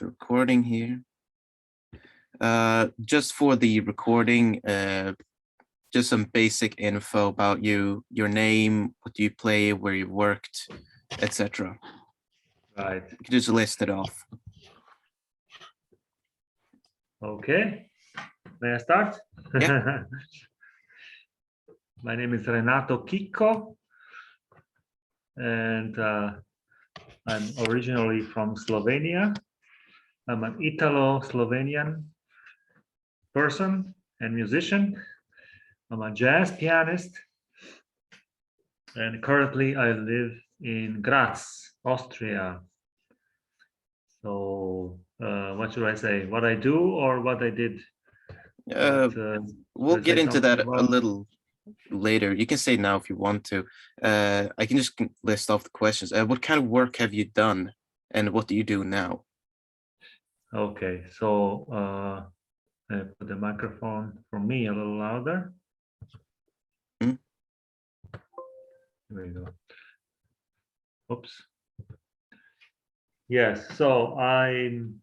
the recording here. Just for the recording, just some basic info about you, your name, what do you play, where you worked, etc. Right. You can just list it off. Okay. May I start? Yeah. My name is Renato Chicco, and I'm originally from Slovenia. I'm an Italo-Slovenian person and musician. I'm a jazz pianist, and currently I live in Graz, Austria. So what should I say? What I do or what I did? We'll get into that a little later. You can say now if you want to. I can just list off the questions. What kind of work have you done, and what do you do now? Okay, so I put the microphone for me a little louder. Hmm? There we go. Oops. Yes, so I'm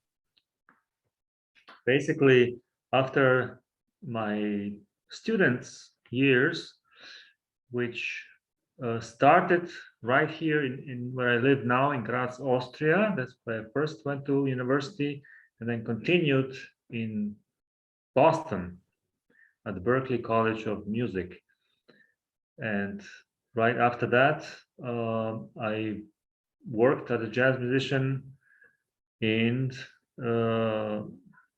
basically, after my students' years, which started right here in where I live now in Graz, Austria. That's where I first went to university, and then continued in Boston at the Berklee College of Music. And right after that, I worked as a jazz musician in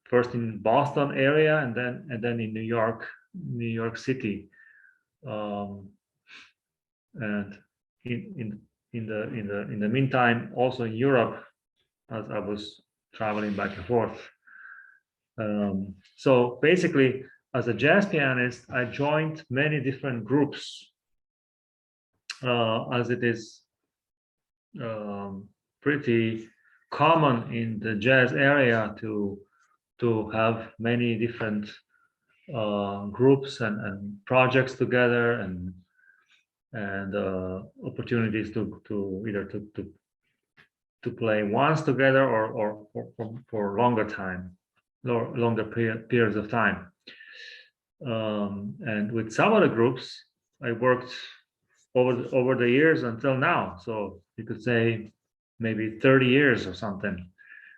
first in Boston area, and then in New York City, and in the meantime also in Europe, as I was traveling back and forth. So basically, as a jazz pianist, I joined many different groups, as it is pretty common in the jazz area to have many different groups and projects together, and opportunities to either to play once together or for longer time, or longer periods of time. And with some of the groups, I worked over the years until now. So you could say maybe 30 years or something.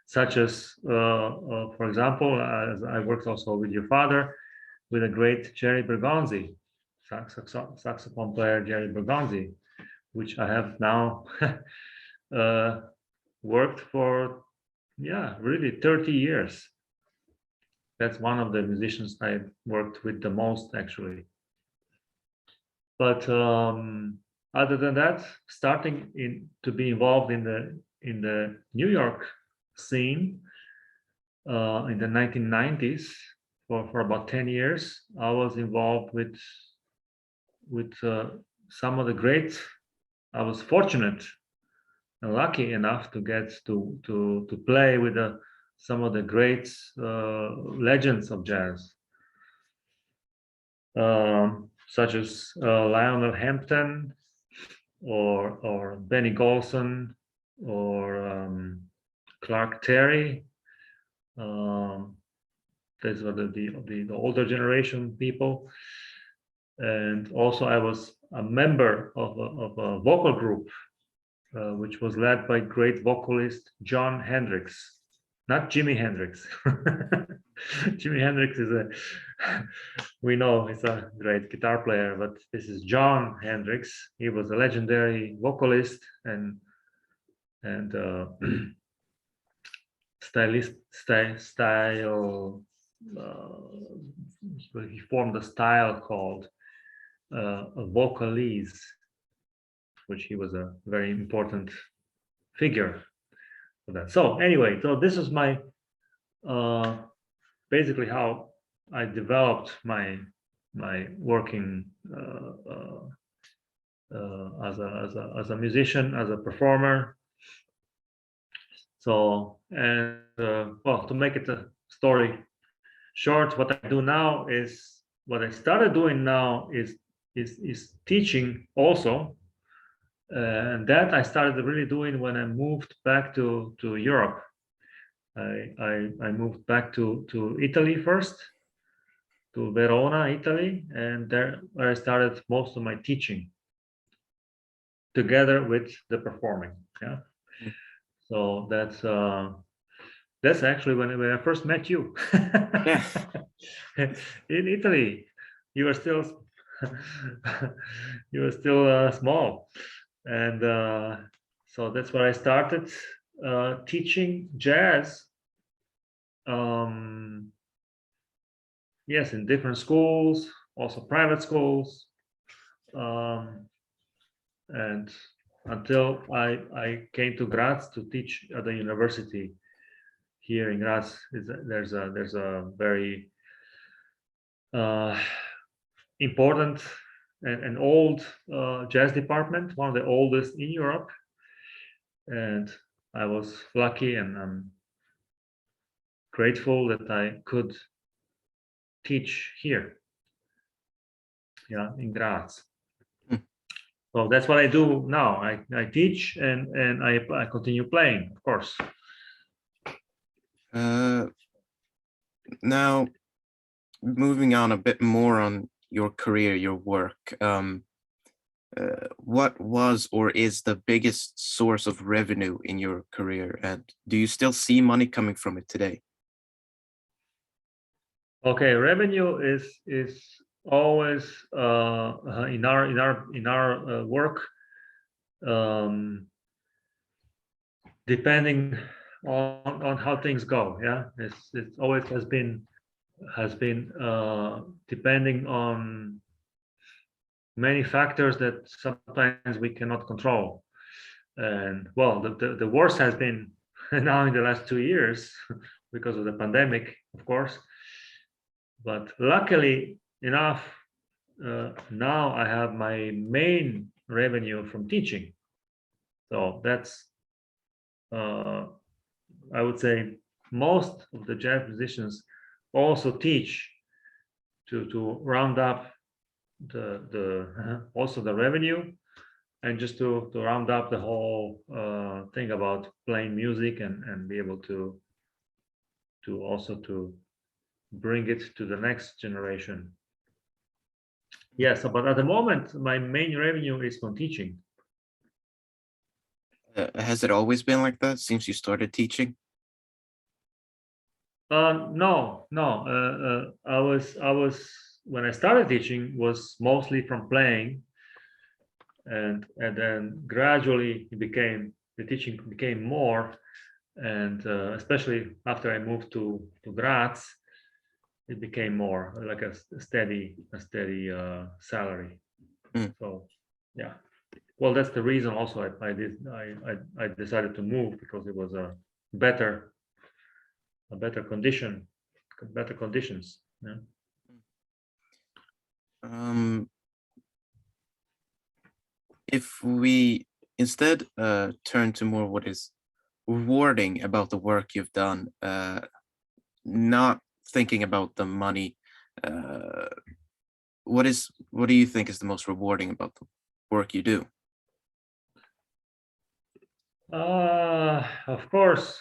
Such as, for example, as I worked also with your father, with a great Jerry Bergonzi, saxophone player Jerry Bergonzi, which I have now worked for, really 30 years. That's one of the musicians I worked with the most, actually. But other than that, starting to be involved in the New York scene in the 1990s, for about 10 years, I was involved with some of the greats. I was fortunate and lucky enough to get to play with some of the great legends of jazz, such as Lionel Hampton or Benny Golson or Clark Terry. These were the older generation people. And also I was a member of a vocal group which was led by great vocalist John Hendricks, not Jimi Hendrix. Jimi Hendrix we know he's a great guitar player, but this is John Hendricks. He was a legendary vocalist and he formed a style called a vocalese, which he was a very important figure for that. So anyway, so this is my basically how I developed my working as a musician, as a performer. So, and well, to make it a story short, what I do now is, what I started doing now is teaching also, and that I started really doing when I moved back to Europe. I moved back to Italy first, to Verona, Italy, and there I started most of my teaching together with the performing. Yeah. Mm. So that's actually when I first met you. Yeah. In Italy. You were still you were still small, and so that's where I started teaching jazz. Um, yes, in different schools, also private schools, um, and until I came to Graz to teach at the university here in Graz. There's a very uh, important and old jazz department, one of the oldest in Europe. And I was lucky and I'm grateful that I could teach here, yeah, in Graz. Mm. So that's what I do now. I teach and I continue playing, of course. Uh, Now, moving on a bit more on your career, your work. What was or is the biggest source of revenue in your career, and do you still see money coming from it today? Okay, revenue is always in our work, um, depending on how things go. Yeah, it always has been depending on many factors that sometimes we cannot control. And well, the worst has been now in the last 2 years because of the pandemic, of course. But luckily enough, now I have my main revenue from teaching. So that's, uh, I would say, most of the jazz musicians also teach to round up the also the revenue, and just to round up the whole thing about playing music and be able to also to bring it to the next generation. Yes, but at the moment my main revenue is from teaching. Has it always been like that since you started teaching? No, no. I was when I started teaching was mostly from playing, and then gradually the teaching became more, and especially after I moved to Graz, it became more like a steady salary. Mm. So yeah, well, that's the reason also I decided to move, because it was better a better conditions. Yeah. Um, if we instead turn to more what is rewarding about the work you've done, not thinking about the money, uh, what do you think is the most rewarding about the work you do? Of course,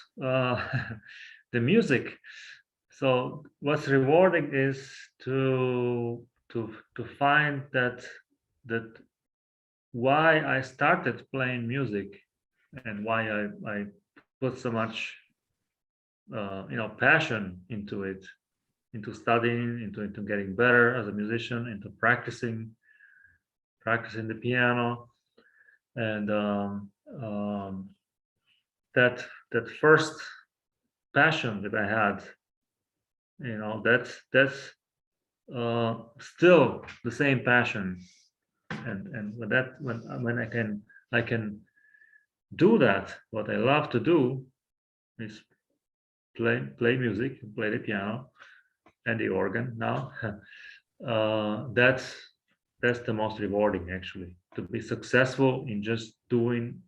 the music. So what's rewarding is to find that why I started playing music, and why I put so much passion into it, into studying, into getting better as a musician, into practicing the piano, and that first passion that I had, that's still the same passion. And when I can do that, what I love to do is play music, play the piano and the organ now. That's the most rewarding, actually, to be successful in just doing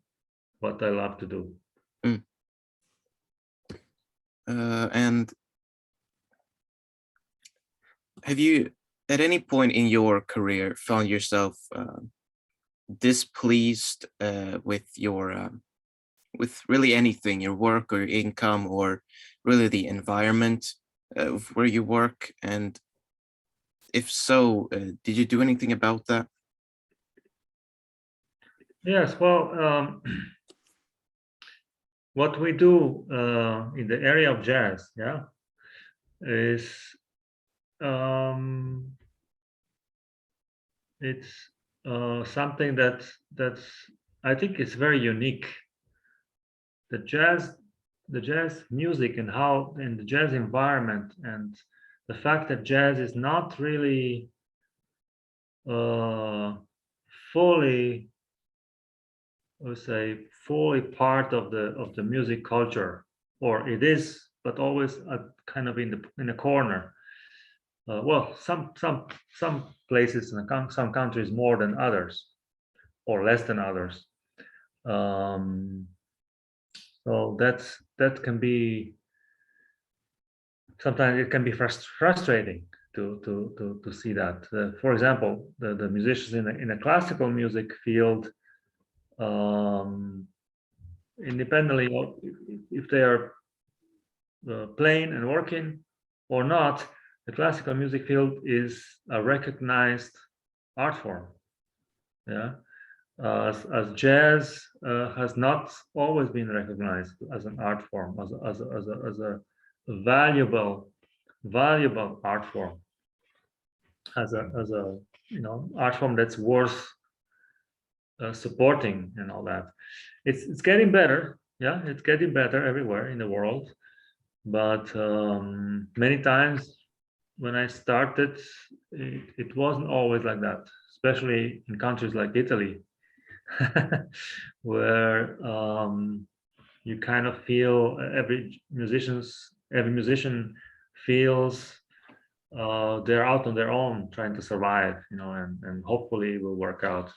what I love to do. Mm. And have you, at any point in your career, found yourself displeased with your with really anything, your work or your income, or really the environment of where you work? And if so, did you do anything about that? Yes, well, what we do in the area of jazz, yeah, is um, it's something that's I think it's very unique. The jazz, the jazz music and how in the jazz environment, and the fact that jazz is not really uh, fully, let's say, fully part of the music culture, or it is, but always kind of in the corner. Well, some places in some countries more than others, or less than others. Um, so that can be, sometimes it can be frustrating to see that. For example, the musicians in the classical music field, um, independently of if they are playing and working or not, the classical music field is a recognized art form. Yeah, as jazz has not always been recognized as an art form, as a valuable art form, as a art form that's worth supporting and all that. It's getting better. Yeah, it's getting better everywhere in the world. But many times when I started, it wasn't always like that, especially in countries like Italy, where you kind of feel every musician feels they're out on their own trying to survive, and hopefully it will work out.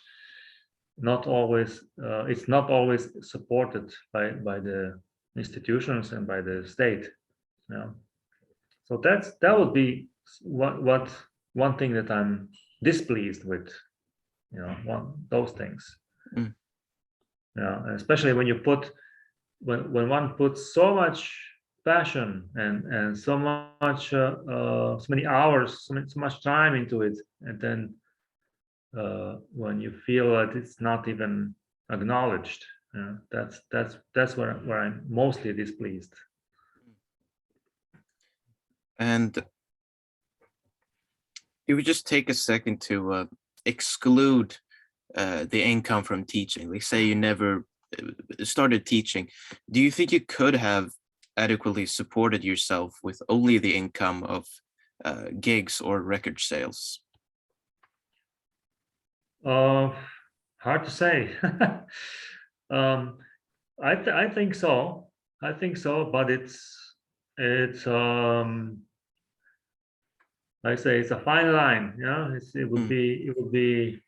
Not always, it's not always supported by the institutions and by the state. Yeah. So that would be what one thing that I'm displeased with. Those things. Mm. Yeah, especially when you put when one puts so much passion and so much so many hours, so much time into it, and then when you feel that it's not even acknowledged, that's where I'm mostly displeased. And if we just take a second to exclude the income from teaching, like say you never started teaching, do you think you could have adequately supported yourself with only the income of gigs or record sales? Uh, Hard to say. um, I think so. I think so, but it's I say it's a fine line. Yeah, Mm. it would be.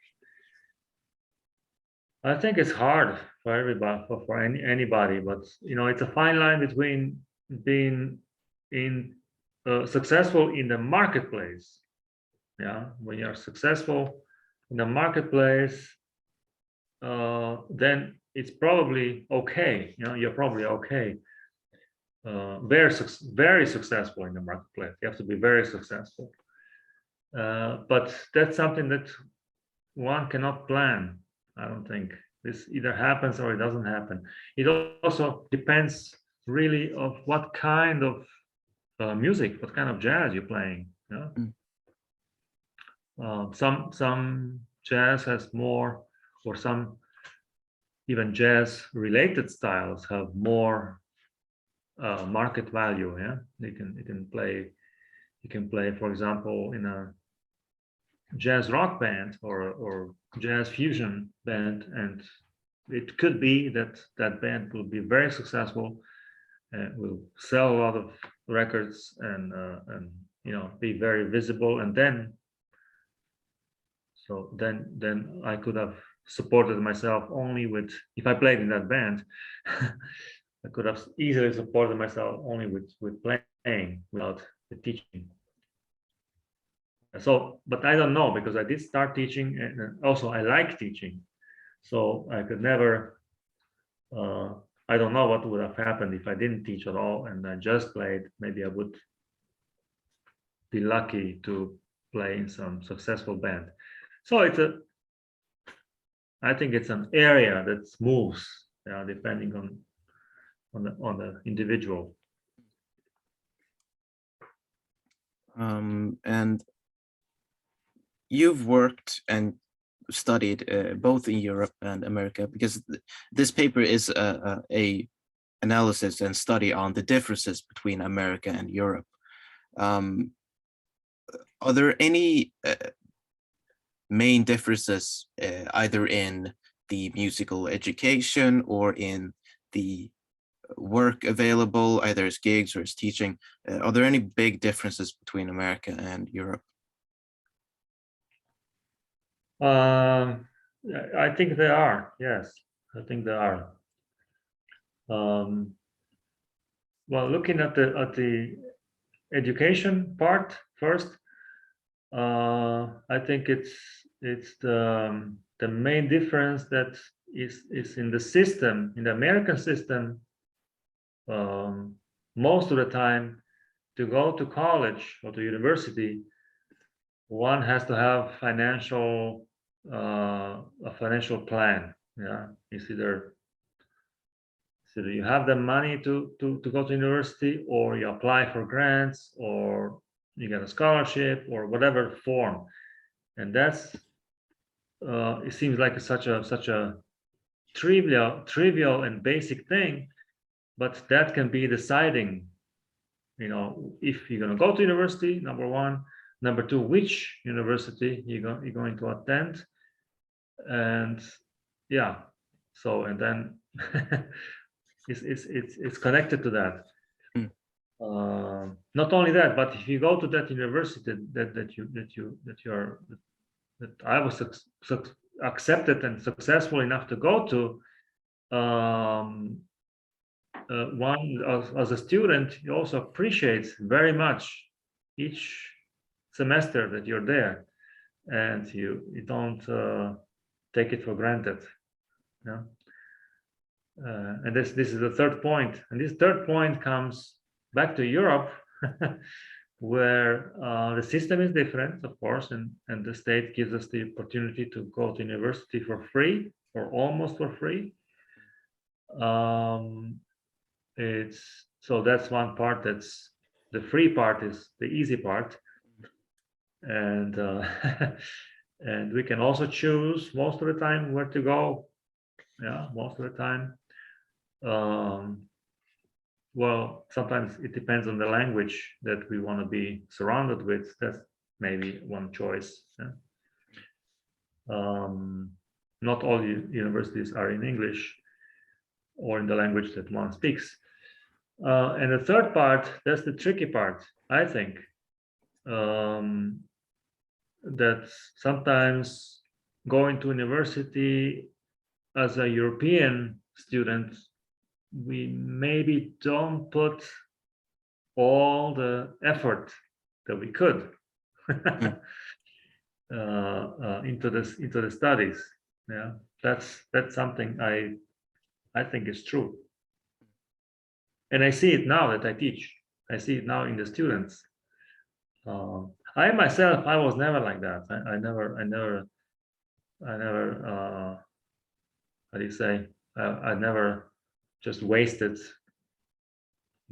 I think it's hard for everybody, for anybody, but it's a fine line between being in successful in the marketplace. Yeah, when you're successful in the marketplace, then it's probably okay. You're probably okay. Very successful in the marketplace. You have to be very successful. But that's something that one cannot plan. I don't think this either happens or it doesn't happen. It also depends really of what kind of music, what kind of jazz you're playing. Yeah? Mm. Some jazz has more, or some even jazz related styles have more market value. Yeah, you can play, for example, in a jazz rock band or jazz fusion band, and it could be that that band will be very successful and will sell a lot of records and be very visible, and then I could have supported myself only with, if I played in that band, I could have easily supported myself only with playing without the teaching. So, but I don't know, because I did start teaching, and also I like teaching, so I could never I don't know what would have happened if I didn't teach at all and I just played. Maybe I would be lucky to play in some successful band. So I think it's an area that moves, depending on the individual. And you've worked and studied both in Europe and America, because this paper is a analysis and study on the differences between America and Europe. Are there any main differences either in the musical education or in the work available, either as gigs or as teaching? Are there any big differences between America and Europe? I think there are. Yes, I think there are. Well, looking at the education part first, I think it's the main difference that is in the system, in the American system. Most of the time, to go to college or to university, one has to have a financial plan. Yeah, it's either you have the money to go to university, or you apply for grants, or you get a scholarship, or whatever form. And that's it seems like such a trivial and basic thing, but that can be deciding, if you're going to go to university, number one. Number two, which university you're going to attend. And yeah, so, and then it's connected to that. Not only that, but if you go to that university that I was accepted and successful enough to go to, one as a student, you also appreciate very much each semester that you're there, and you don't take it for granted. Yeah. And this is the third point, and this third point comes back to Europe, where the system is different, of course, and the state gives us the opportunity to go to university for free, or almost for free. It's so that's one part. That's the free part, is the easy part, and and we can also choose most of the time where to go. Yeah, most of the time. Well, sometimes it depends on the language that we want to be surrounded with. That's maybe one choice. Yeah. Not all universities are in English or in the language that one speaks. And the third part, that's the tricky part, I think. That sometimes going to university as a European student, we maybe don't put all the effort that we could into the studies. Yeah, that's something I think is true, and I see it now that I teach. I see it now in the students. I myself, I was never like that. I never. How do you say? I never just wasted,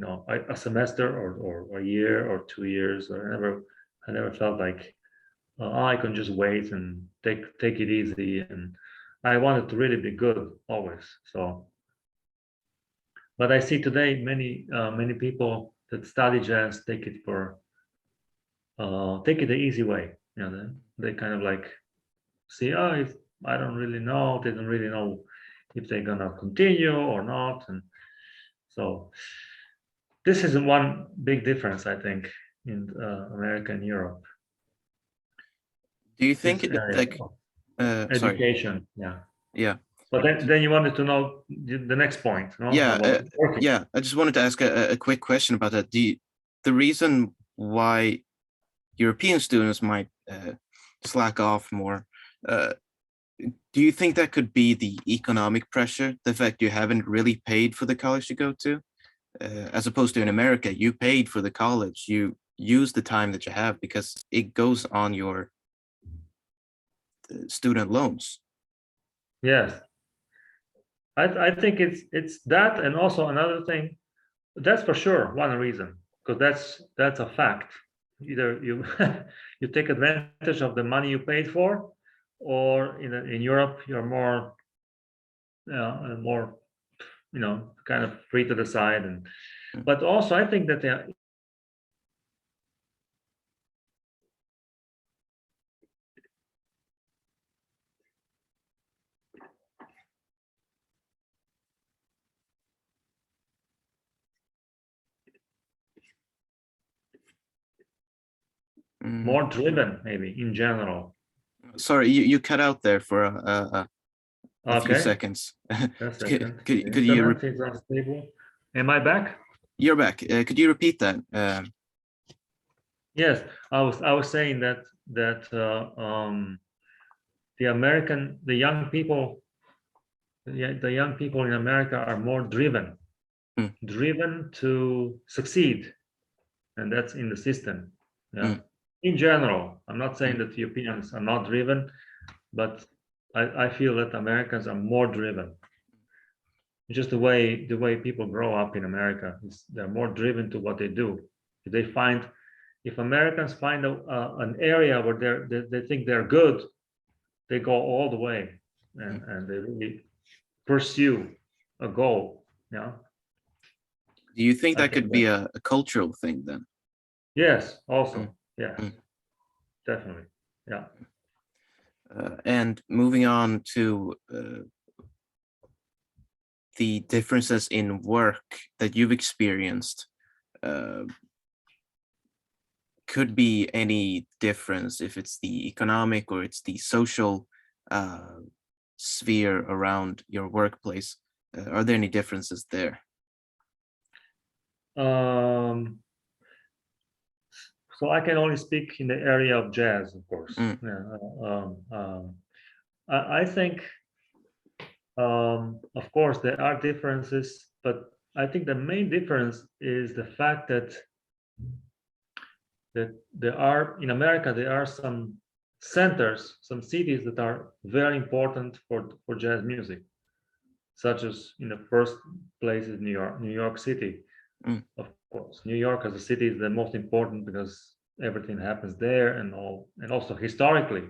a semester or a year or 2 years. I never felt like I can just wait and take it easy. And I wanted to really be good always. So, but I see today many people that study jazz take it the easy way. They kind of like see, I don't really know. They don't really know if they're gonna continue or not, and so this is one big difference, I think, in America and Europe. Do you think This area like of sorry, education? yeah, But then you wanted to know the next point, no? yeah, yeah, I just wanted to ask a quick question about that. The reason why European students might slack off more, Do you think that could be the economic pressure, the fact you haven't really paid for the college to go to, as opposed to in America, you paid for the college, you use the time that you have because it goes on your student loans. Yes, I think it's that, and also another thing. That's for sure one reason, because that's a fact. Either you you take advantage of the money you paid for, or in Europe you're more kind of free to decide. And Mm. but also I think that Mm. more driven, maybe in general. Sorry, you cut out there for a few Okay, seconds. a Could, second. The could you internet is unstable. Am I back? you're back. Could you repeat that? Yes, I was saying that the young people, the young people in America are more driven, Mm, driven to succeed, and that's in the system. Yeah, mm, in general, I'm not saying mm. that Europeans are not driven, but I feel that Americans are more driven. Just the way people grow up in America is they're more driven to what they do. If they find, if Americans find an area where they think they're good, they go all the way, Mm. and they really pursue a goal. Yeah, Do you think I that think could be that. a cultural thing then? Yes, Mm, also yes, mm. definitely. Yeah. And moving on to the differences in work that you've experienced, uh, could be any difference if it's the economic or it's the social uh, sphere around your workplace. Are there any differences there? Um, so I can only speak in the area of jazz, of course. Mm, Yeah. I think, of course, there are differences, but I think the main difference is the fact that there are in America there are some centers, some cities that are very important for jazz music, such as in the first place is New York City. mm, Of course, New York as a city is the most important because everything happens there, and also historically,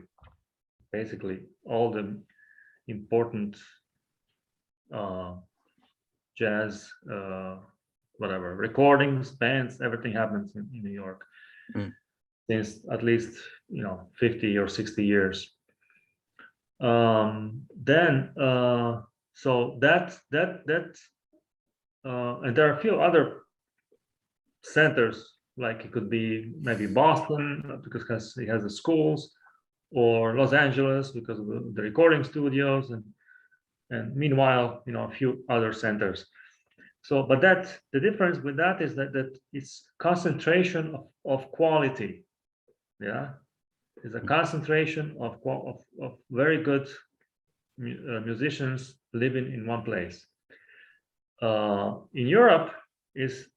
basically all the important uh, jazz, whatever recordings, bands, everything happens in New York mm. since at least 50 or 60 years. Then so and there are a few other centers, like it could be maybe Boston because it has the schools, or Los Angeles because of the recording studios, and meanwhile a few other centers. So but that the difference with that is that it's concentration of quality. Yeah, it's a concentration of very good musicians living in one place. In Europe, is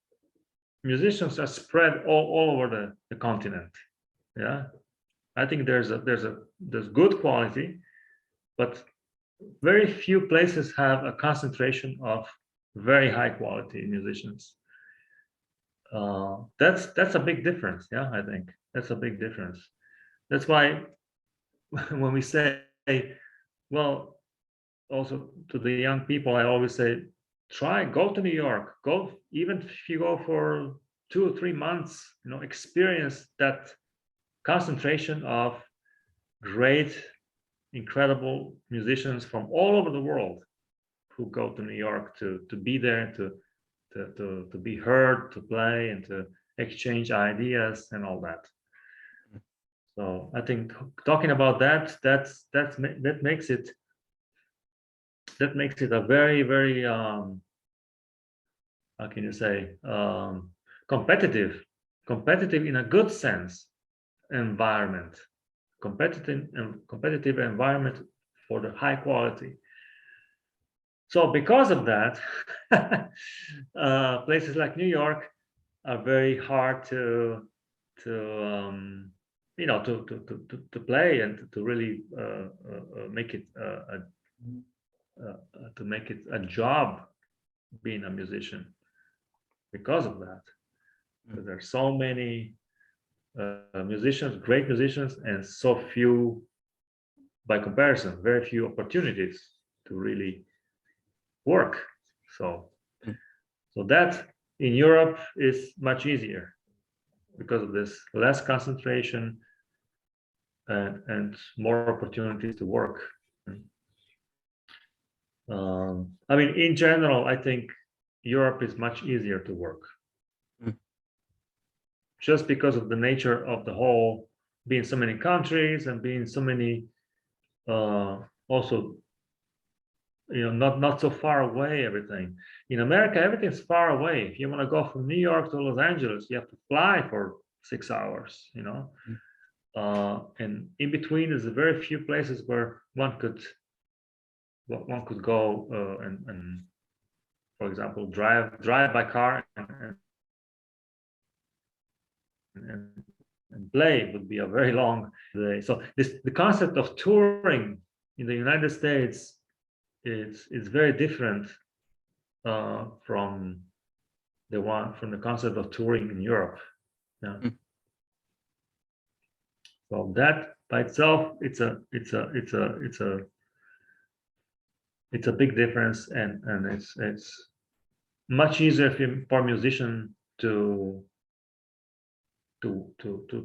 musicians are spread all over the continent. Yeah, I think there's good quality, but very few places have a concentration of very high quality musicians. That's a big difference. Yeah, I think that's a big difference. That's why when we say, well, also to the young people, I always say, go to New York, go, even if you go for 2 or 3 months, experience that concentration of great, incredible musicians from all over the world who go to New York to be there, to be heard, to play, and to exchange ideas and all that. So I think talking about that makes it a very, very how can you say, competitive in a good sense environment, competitive environment for the high quality. So because of that, places like New York are very hard to play and to really make it to make it a job being a musician because of that. Because there are so many musicians, great musicians, and so few, by comparison, very few opportunities to really work. So, Mm. so that in Europe is much easier because of this less concentration and more opportunities to work. I mean, in general, I think Europe is much easier to work. Mm. Just because of the nature of the whole, being so many countries and being so many also, not so far away, everything. In America, everything's far away. If you want to go from New York to Los Angeles, you have to fly for 6 hours, Mm. and in between is very few places where one could go and for example drive by car and play would be a very long day. So the concept of touring in the United States is very different from the concept of touring in Europe. Yeah. Mm. So that by itself, it's a big difference, and it's much easier for a musician to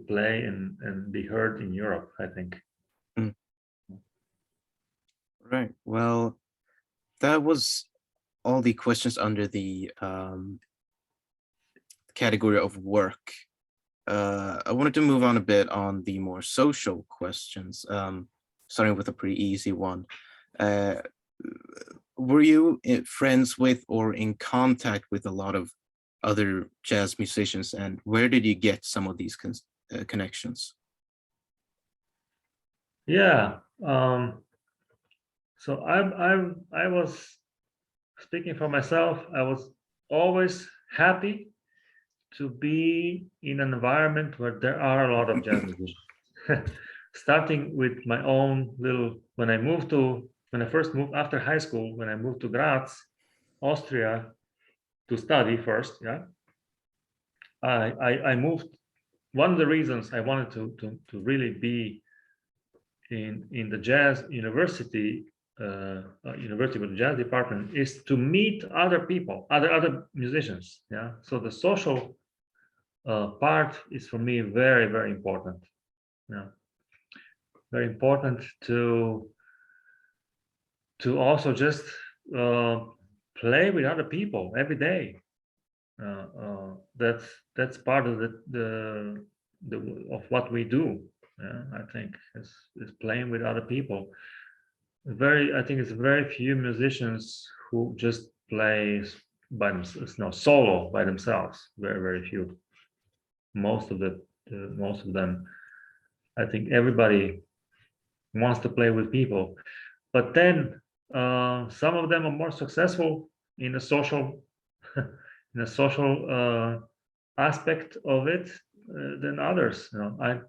play and be heard in Europe, I think. Mm. Right. Well, that was all the questions under the category of work. I wanted to move on a bit on the more social questions, starting with a pretty easy one. Uh, were you friends with or in contact with a lot of other jazz musicians, and where did you get some of these connections? Yeah. So I was, speaking for myself, I was always happy to be in an environment where there are a lot of jazz musicians. Starting with my own little, when I first moved after high school, when I moved to Graz, Austria, to study first. Yeah, I moved. One of the reasons I wanted to really be in the jazz university, university with the jazz department, is to meet other people, other musicians. Yeah, so the social part is for me very, very important. Yeah, very important to also just play with other people every day. That's part of the of what we do. Yeah, I think is playing with other people. I think it's very few musicians who just play by themselves, no, solo by themselves. Very, very few. Most of them, I think everybody wants to play with people, but then some of them are more successful in a social in a social aspect of it than others. I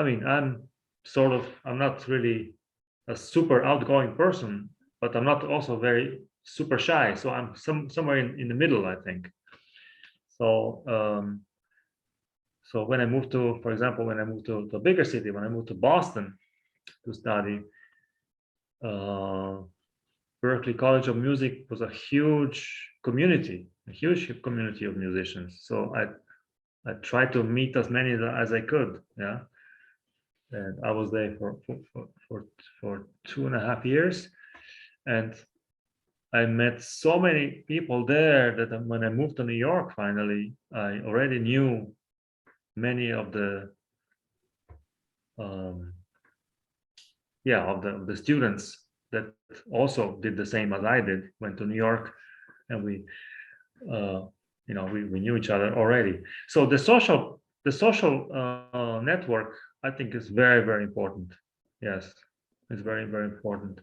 mean, I'm not really a super outgoing person, but I'm not also very super shy. So I'm somewhere in the middle, I think. So so when I moved to, for example, when I moved to a bigger city, when I moved to Boston to study, Berklee College of Music was a huge community of musicians. So I tried to meet as many as I could. Yeah, and I was there for 2.5 years, and I met so many people there that when I moved to New York, finally, I already knew many of the of the students that also did the same as I did, went to New York, and we we knew each other already. So the social network I think is very, very important. Yes, it's very, very important.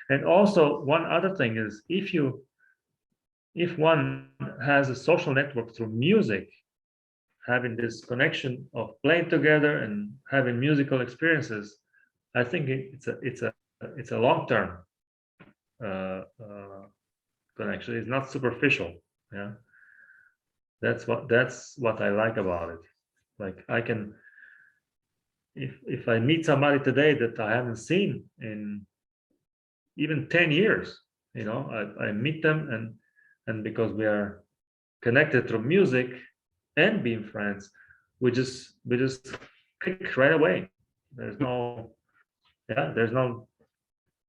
And also one other thing is if one has a social network through music, having this connection of playing together and having musical experiences, I think it's a long term uh, uh, connection. It's not superficial. Yeah, that's what I like about it. Like I can, if I meet somebody today that I haven't seen in even 10 years, I meet them and because we are connected through music and being friends, we just click right away. There's no yeah, there's no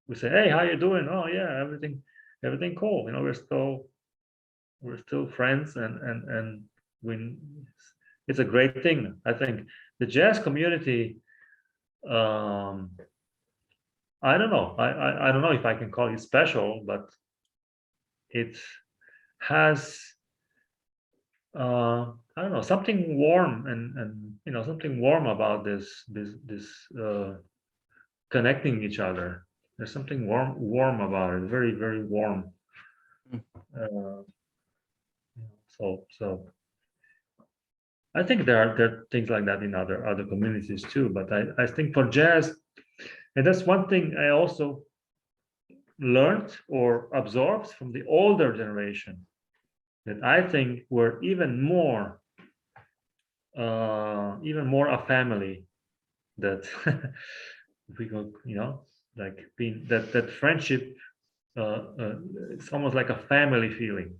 we say, hey, how you doing? Oh yeah, everything cool. We're still friends and we it's a great thing. I think the jazz community, um I don't know. I don't know if I can call it special, but it has I don't know, something warm and something warm about this connecting each other. There's something warm about it, very, very warm. Mm. Uh, so I think there are things like that in other communities too. But I think for jazz, and that's one thing I also learned or absorbed from the older generation that I think were even more a family that we go, like being that friendship. It's almost like a family feeling.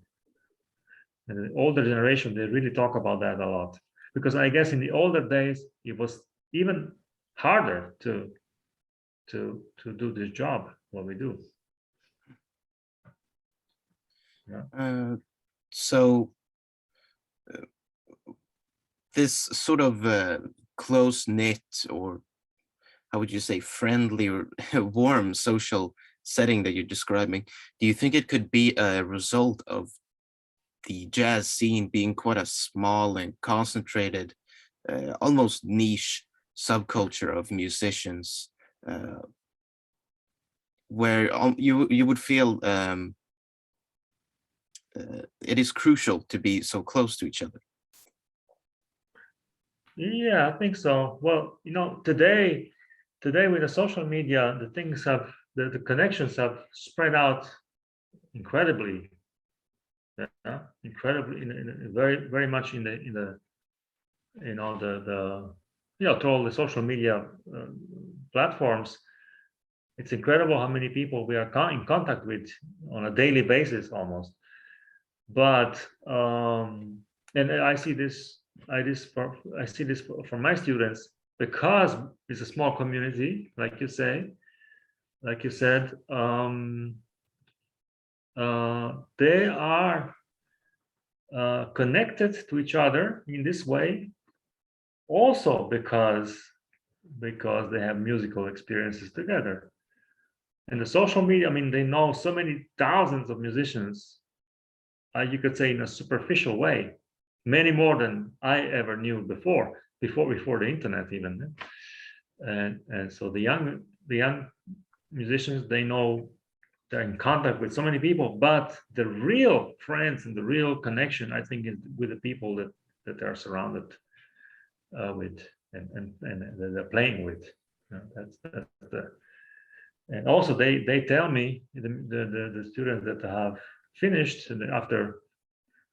And the older generation, they really talk about that a lot because I guess in the older days it was even harder to do this job what we do. Yeah. So this sort of close knit, or how would you say, friendly or warm social setting that you're describing, do you think it could be a result of the jazz scene being quite a small and concentrated, almost niche subculture of musicians, uh, where you would feel it is crucial to be so close to each other? Yeah, I think so. Well, today with the social media, the connections have spread out incredibly, yeah, incredibly in very, very much in the through all the social media platforms. It's incredible how many people we are in contact with on a daily basis almost. But and I see this for my students because it's a small community, like you said. They are connected to each other in this way, also because they have musical experiences together. And the social media, I mean, they know so many thousands of musicians, you could say in a superficial way, many more than I ever knew before the internet even. And so the young musicians, they know they're in contact with so many people, but the real friends and the real connection, I think, is with the people that they're surrounded with and that they're playing with. That's the and also they tell me the students that have finished and after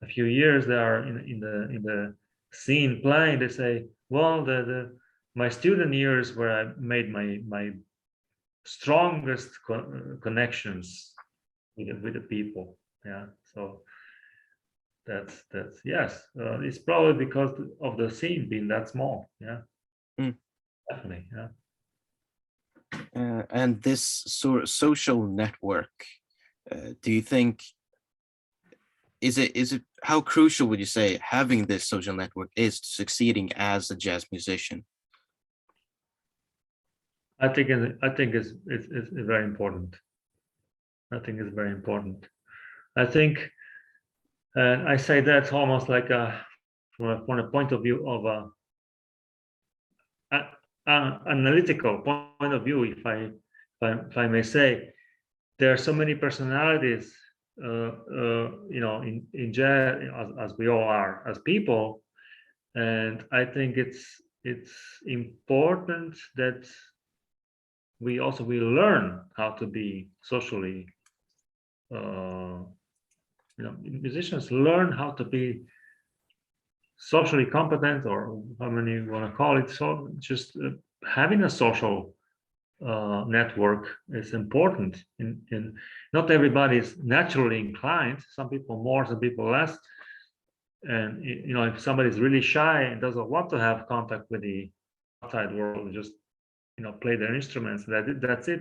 a few years they are in the scene playing. They say, well, the my student years where I made my strongest connections with the people. Yeah, so that's yes, it's probably because of the scene being that small. Yeah, Mm. definitely. Yeah. And this sort of social network, do you think, is it how crucial would you say having this social network is to succeeding as a jazz musician? I think it's very important. I think it's very important. I think, and I say that's almost like from a point of view of analytical point of view, if I may say, there are so many personalities, in jazz, as we all are as people, and I think it's important that we learn how to be socially, musicians learn how to be socially competent, or how many you want to call it. So just having a social network is important. In not everybody is naturally inclined. Some people more, some people less. And if somebody is really shy and doesn't want to have contact with the outside world, just play their instruments, that's it.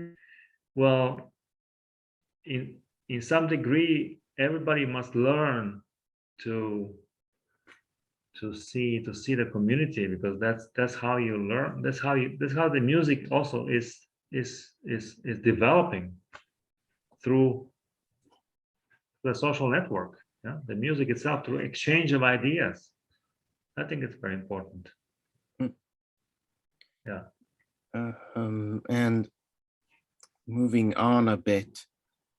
Well, in some degree, everybody must learn to see the community, because that's how you learn. That's how the music also is developing, through the social network. Yeah, the music itself, through exchange of ideas. I think it's very important. Mm. Yeah. And moving on a bit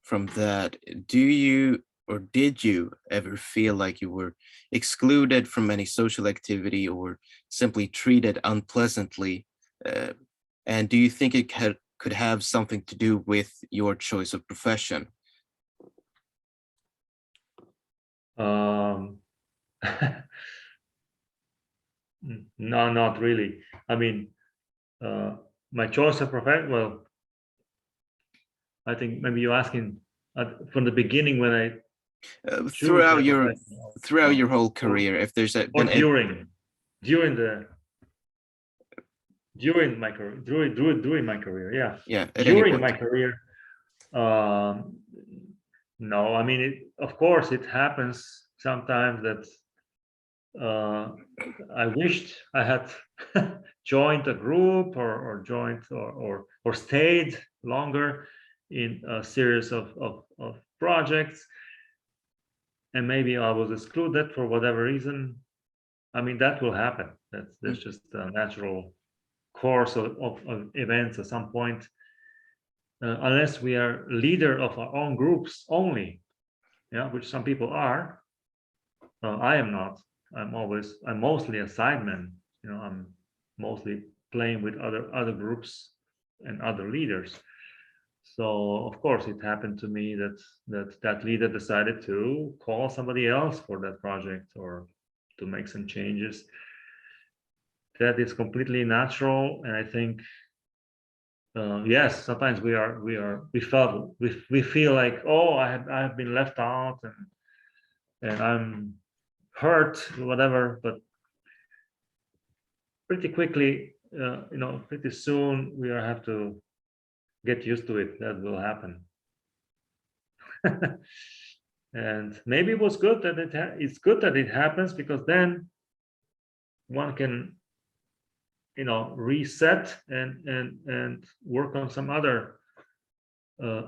from that, do you or did you ever feel like you were excluded from any social activity or simply treated unpleasantly? Uh, and do you think it could have something to do with your choice of profession? Um, no, not really. I mean, my choice of profession. Well, I think maybe you're asking from the beginning when I choose my profession, Throughout your whole or, career, if there's or been during the during my career, during my career, yeah, yeah, at any during point. my career. Um, no, I mean, of course, it happens sometimes that I wished I had joined a group, or joined, or stayed longer in a series of projects, and maybe I was excluded for whatever reason. I mean, that will happen. That's Mm, just a natural course of events at some point, unless we are leader of our own groups only, yeah, which some people are. I am not. I'm mostly a sideman. I'm mostly playing with other groups and other leaders. So of course it happened to me that leader decided to call somebody else for that project, or to make some changes. That is completely natural, and I think, yes, sometimes we feel like, oh, I have been left out, and I'm hurt, whatever. But pretty quickly, pretty soon we have to get used to it. That will happen. And maybe it was good that it's good that it happens, because then one can, reset and work on some other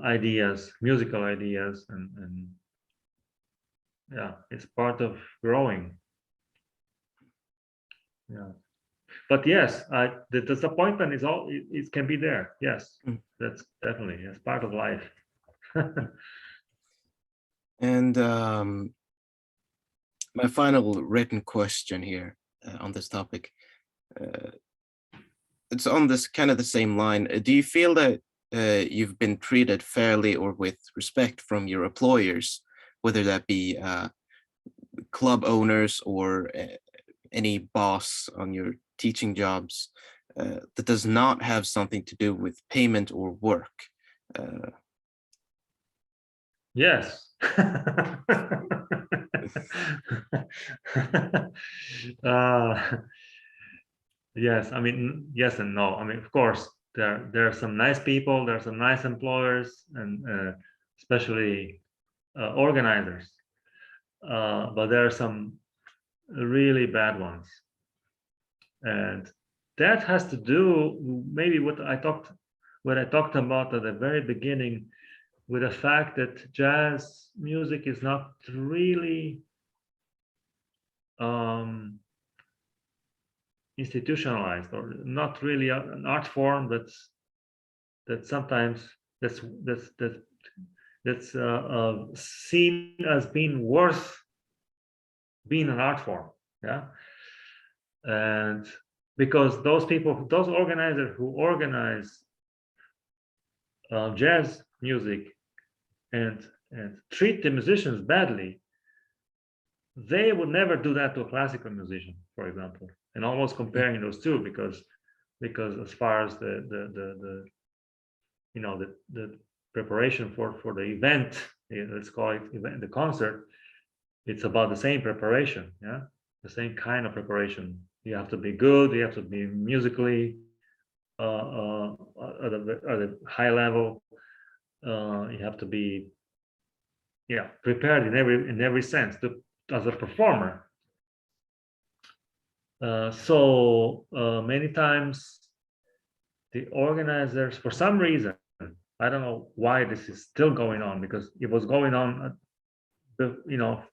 ideas, musical ideas, and yeah, it's part of growing. Yeah. But yes, the disappointment is all, it can be there. Yes, mm. that's definitely, it's part of life. And my final written question here on this topic, uh, it's on this kind of the same line. Do you feel that you've been treated fairly or with respect from your employers, whether that be club owners or any boss on your teaching jobs, that does not have something to do with payment or work? Uh, Yes. uh, yes, I mean, yes and no. I mean, of course, there are some nice people, there are some nice employers, and especially organizers. But there are some really bad ones, and that has to do maybe what I talked about at the very beginning, with the fact that jazz music is not really, institutionalized, or not really an art form that sometimes that's seen as being worth being an art form. Yeah. And because those people, those organizers who organize jazz music and treat the musicians badly, they would never do that to a classical musician, for example. And almost comparing those two, because as far as the you know the preparation for the event, let's call it event, the concert, it's about the same preparation. Yeah, the same kind of preparation. You have to be good, you have to be musically at a high level, you have to be prepared in every sense as a performer. So many times the organizers, for some reason, I don't know why this is still going on, because it was going on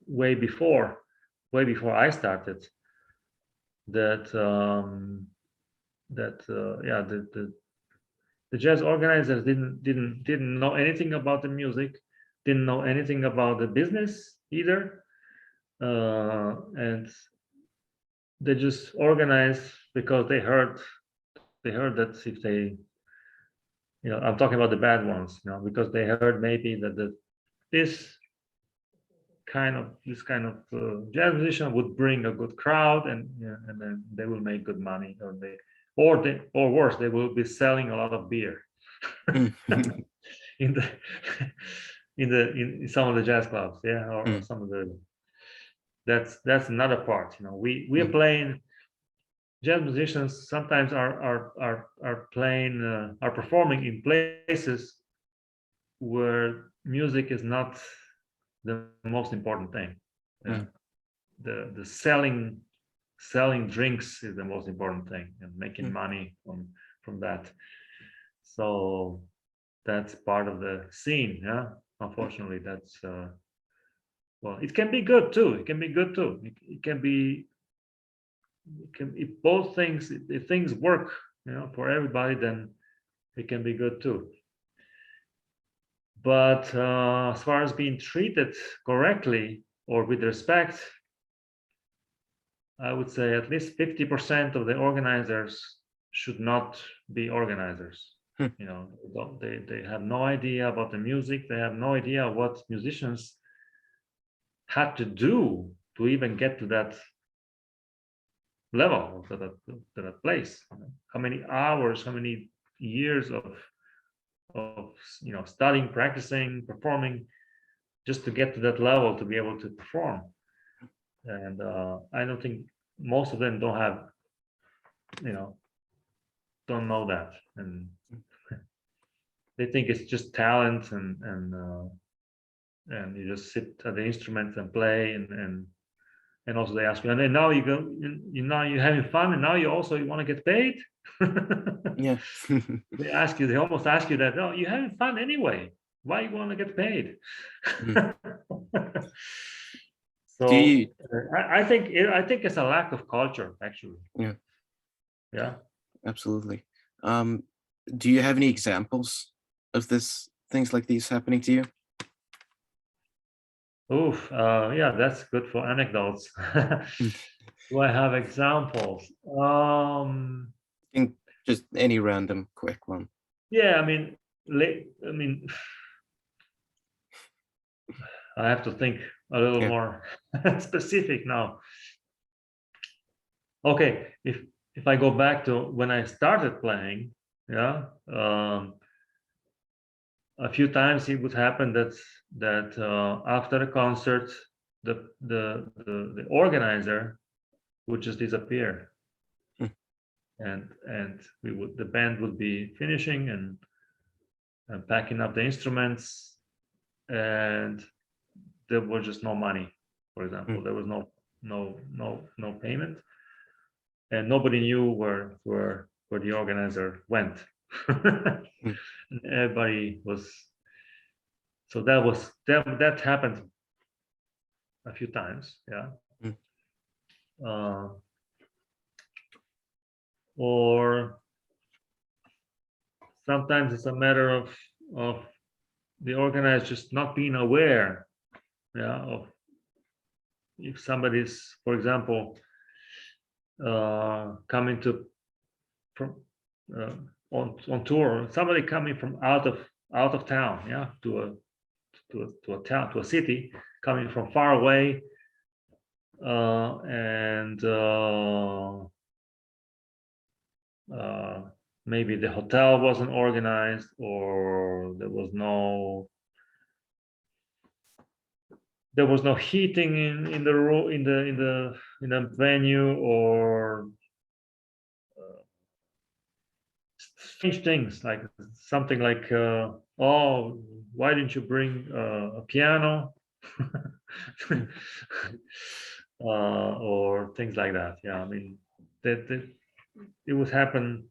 way before I started, that the jazz organizers didn't know anything about the music, didn't know anything about the business either, and they just organized because they heard that if they, I'm talking about the bad ones, because they heard maybe that this kind of jazz musician would bring a good crowd, and then they will make good money, or worse, they will be selling a lot of beer in the in some of the jazz clubs, or some of the, that's another part. We are playing, jazz musicians sometimes are playing, are performing in places where music is not the most important thing. The selling drinks is the most important thing, and making money from that. So that's part of the scene. Unfortunately, that's well, it can be good too. It can be, if both things, if things work, for everybody, then it can be good too. But as far as being treated correctly or with respect, I would say at least 50% of the organizers should not be organizers. They have no idea about the music. They have no idea what musicians had to do to even get to that level, to that place. How many hours, how many years of studying, practicing, performing, just to get to that level to be able to perform. And I don't think most of them don't have, don't know that, and they think it's just talent, and you just sit at the instrument and play, and also they ask you, and then now you go, now you're having fun, and now you want to get paid. Yeah. They almost ask you that, oh, you're having fun anyway, why you want to get paid? So I think it's a lack of culture, actually. Yeah, Absolutely. Do you have any examples of things like these happening to you? Oof, yeah, that's good for anecdotes. Do I have examples? think just any random quick one. Yeah, I mean, I have to think a little more specific now. Okay, if I go back to when I started playing, a few times it would happen that after a concert, the organizer would just disappear, and the band would be finishing and packing up the instruments, and there was just no money. For example, there was no payment, and nobody knew where the organizer went. Everybody was, so that happened a few times. or sometimes it's a matter of the organizer just not being aware, yeah, of if somebody's, for example, coming to from uh, on tour, somebody coming from out of town, yeah, to a town, to a city, coming from far away, and uh, maybe the hotel wasn't organized, or there was no heating in the room, in the venue, or strange things like something like, oh, why didn't you bring a piano? Or things like that. Yeah, I mean, that it would happen,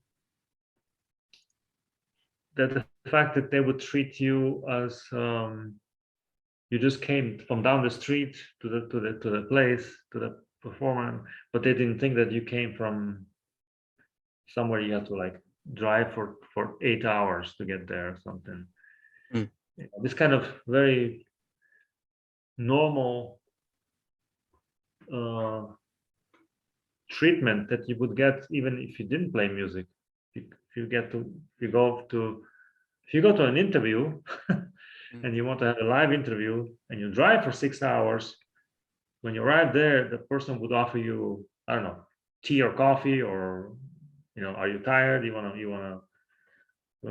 that the fact that they would treat you as, you just came from down the street to the place, to the performance, but they didn't think that you came from somewhere you have to like drive for 8 hours to get there or something. Mm. This kind of very normal uh, treatment that you would get even if you didn't play music. If you get to, if you go to an interview Mm. and you want to have a live interview and you drive for 6 hours, when you arrive there, the person would offer you, I don't know, tea or coffee, or, are you tired? You want to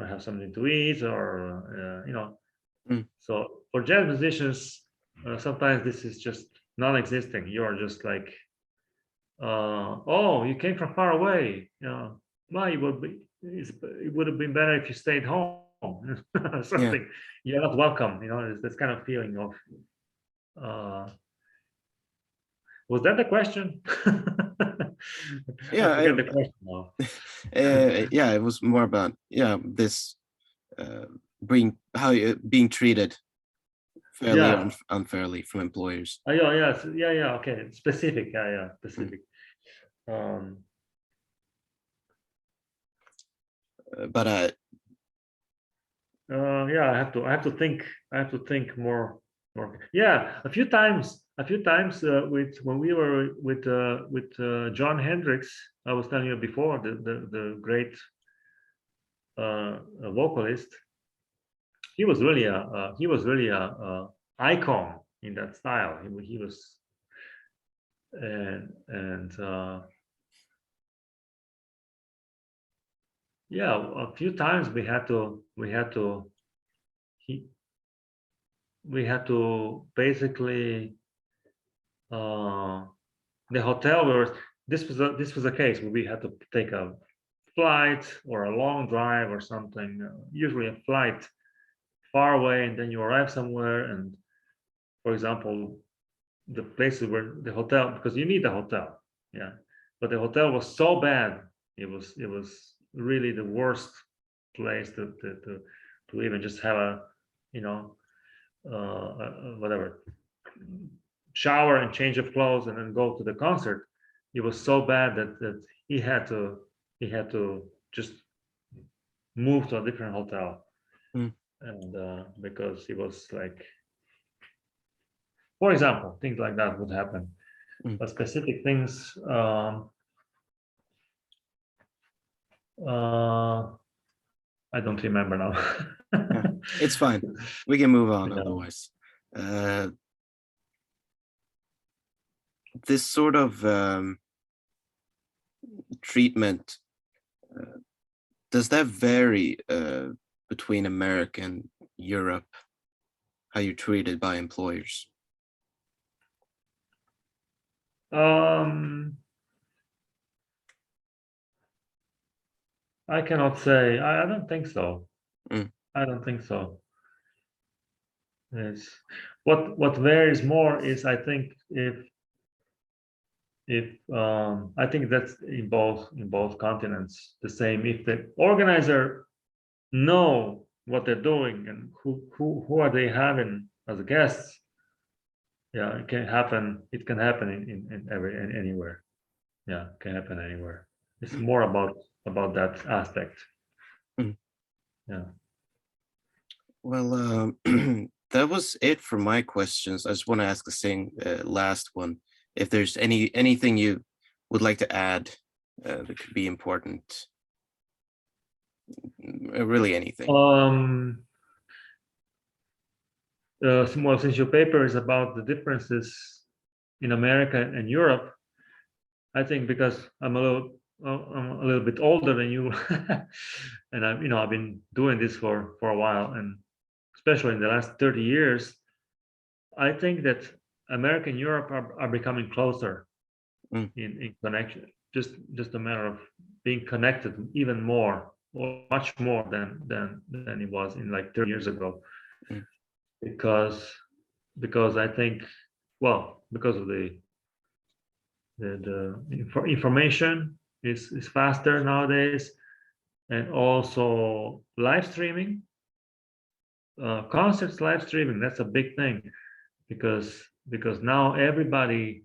have something to eat, or Mm. So for jazz musicians, sometimes this is just non-existing. You are just like, oh, you came from far away. Well, it would have been better if you stayed home. Yeah. Something. You're not welcome. It's this kind of feeling of. Uh, was that the question? I Yeah. forget the question now. Yeah. It was more about, this uh, being treated fairly or Yeah. unfairly from employers. Yeah. Yeah. Okay. Specific. Yeah. Mm. Specific. Um, But yeah, I have to think. I have to think more. Yeah, a few times, with when we were with John Hendricks. I was telling you before, the great vocalist. He was really a icon in that style. He was, and yeah, a few times he we had to basically, uh, the hotel where this was a case where we had to take a flight or a long drive or something, usually a flight far away, and then you arrive somewhere, and for example, the places where the hotel, because you need a hotel, yeah, but the hotel was so bad, it was really the worst place to even just have a, you know whatever, shower and change of clothes and then go to the concert. It was so bad that he had to just move to a different hotel, mm, and because it was like, for example, things like that would happen, mm, but specific things, uh, I don't remember yeah, now. it's fine. We can move on Yeah. otherwise. This sort of treatment, does that vary between America and Europe? How you're treated by employers? um I cannot say. I don't think so. Mm. I don't think so. Yes. What varies more is, I think, if I think that's in both continents the same. If the organizer know what they're doing and who are they having as guests, yeah, it can happen. It can happen in anywhere. Yeah, it can happen anywhere. it's more about that aspect. Mm. Yeah. Well, that was it for my questions. I just want to ask the same last one. If there's anything you would like to add that could be important, really anything. Well, since your paper is about the differences in America and Europe, I think because I'm a little bit older than you, and I've been doing this for a while, and especially in the last 30 years, I think that America and Europe are becoming closer Mm, in connection. Just a matter of being connected even more, or much more than it was in like 30 years ago, mm, because I think, well, because of information is faster nowadays, and also live streaming, concerts live streaming. That's a big thing because now everybody,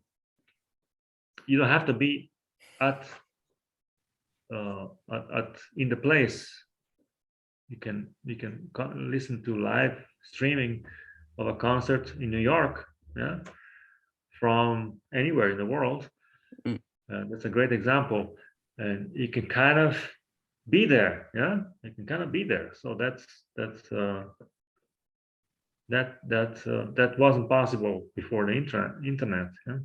you don't have to be at in the place. You can listen to live streaming of a concert in New York, yeah, from anywhere in the world. mm, That's a great example, and you can kind of be there, yeah. You can kind of be there. So that wasn't possible before the internet. Yeah?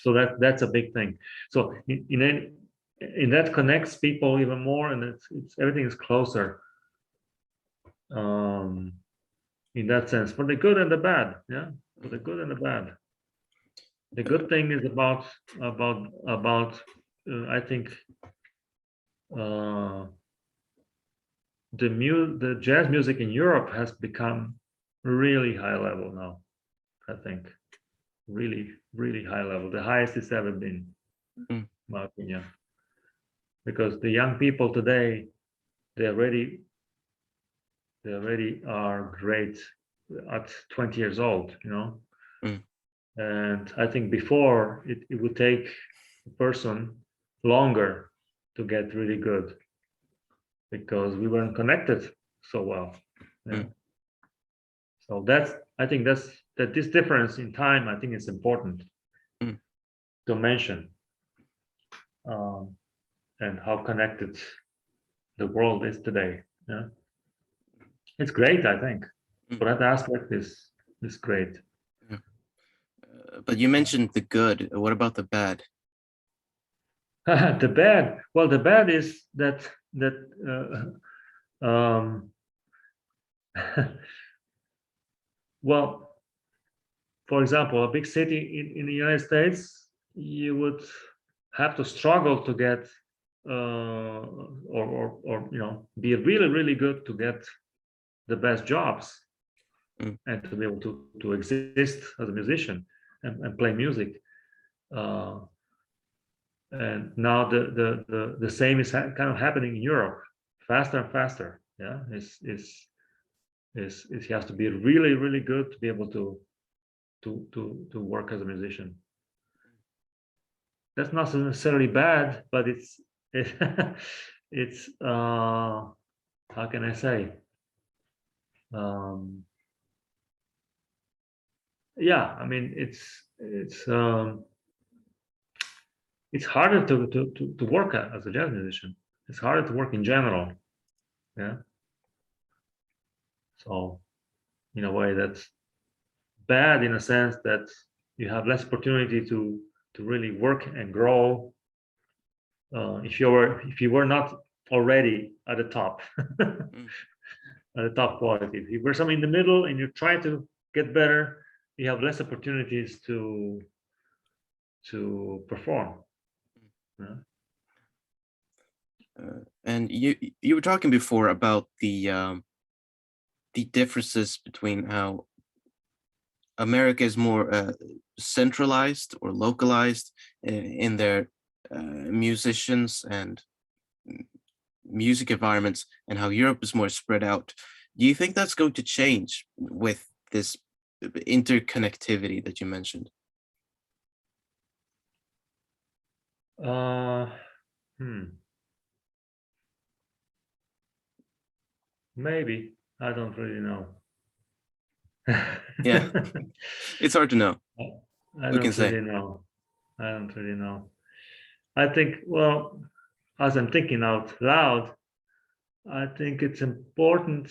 So that's a big thing. So in that connects people even more, and it's everything is closer. Um, in that sense, for the good and the bad, yeah, for the good and the bad. The good thing is about I think uh, the jazz music in Europe has become really high level now. I think really high level, the highest it's ever been, mm, in my opinion. Because the young people today, they already are great at 20 years old, mm, And I think before it would take a person longer to get really good because we weren't connected so well. Yeah. mm, So I think that this difference in time, I think it's important mm. to mention, um, and how connected the world is today. Yeah. It's great, I think. Mm. For that aspect is great. Yeah. But you mentioned the good. What about the bad? The bad, well, the bad is that well, for example, a big city in the United States, you would have to struggle to get or be really good to get the best jobs Mm, and to be able to exist as a musician and play music. Uh, and now the same is kind of happening in Europe, faster and faster. Yeah, it has to be really good to be able to work as a musician. That's not necessarily bad, but it, it's how can I say? Um, yeah, I mean it's harder to work as a jazz musician. It's harder to work in general. Yeah. So in a way, that's bad in a sense that you have less opportunity to really work and grow if you were not already at the top at mm, the top quality. If you were somewhere in the middle and you try to get better, you have less opportunities to perform. Yeah. and you were talking before about the differences between how America is more centralized or localized in their musicians and music environments, and how Europe is more spread out. Do you think that's going to change with this interconnectivity that you mentioned? Uh, Maybe. I don't really know. Yeah, it's hard to know. I Who can don't say? really know. I don't really know. I think, well, as I'm thinking out loud, I think it's important.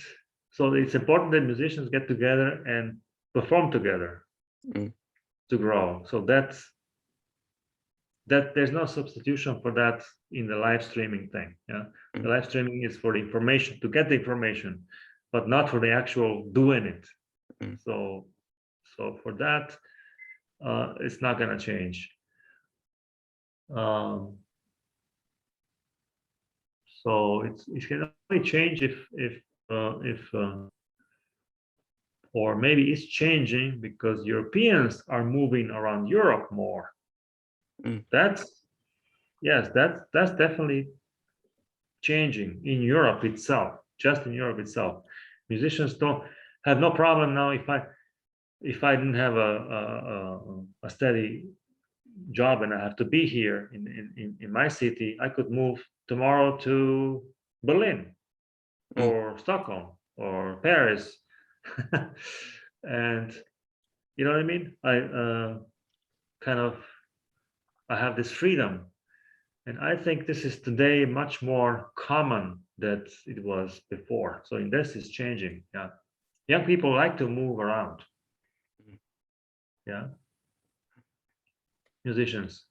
So it's important that musicians get together and perform together Mm. to grow. So that there's no substitution for that in the live streaming thing. Yeah, the Mm. live streaming is for the information, to get the information, but not for the actual doing it. Mm. So for that, it's not going to change. So it can only change if or maybe it's changing because Europeans are moving around Europe more. Mm. That's that's definitely changing in Europe itself, just in Europe itself. Musicians don't have no problem now if I didn't have a steady job and I have to be here in my city, I could move tomorrow to Berlin Mm. or Stockholm or Paris. And you know what I mean? Kind of I have this freedom. And I think this is today much more common than it was before. So in this is changing. Yeah. Young people like to move around. Yeah. Musicians,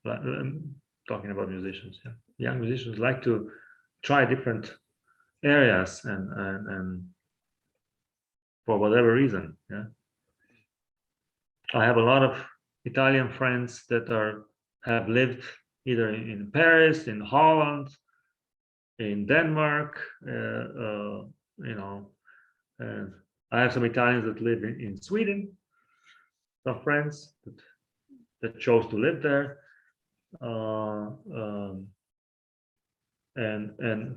talking about musicians, yeah. Young musicians like to try different areas and for whatever reason. Yeah. I have a lot of Italian friends that have lived either in Paris, in Holland, in Denmark, you know, and I have some Italians that live in Sweden, some friends that chose to live there. And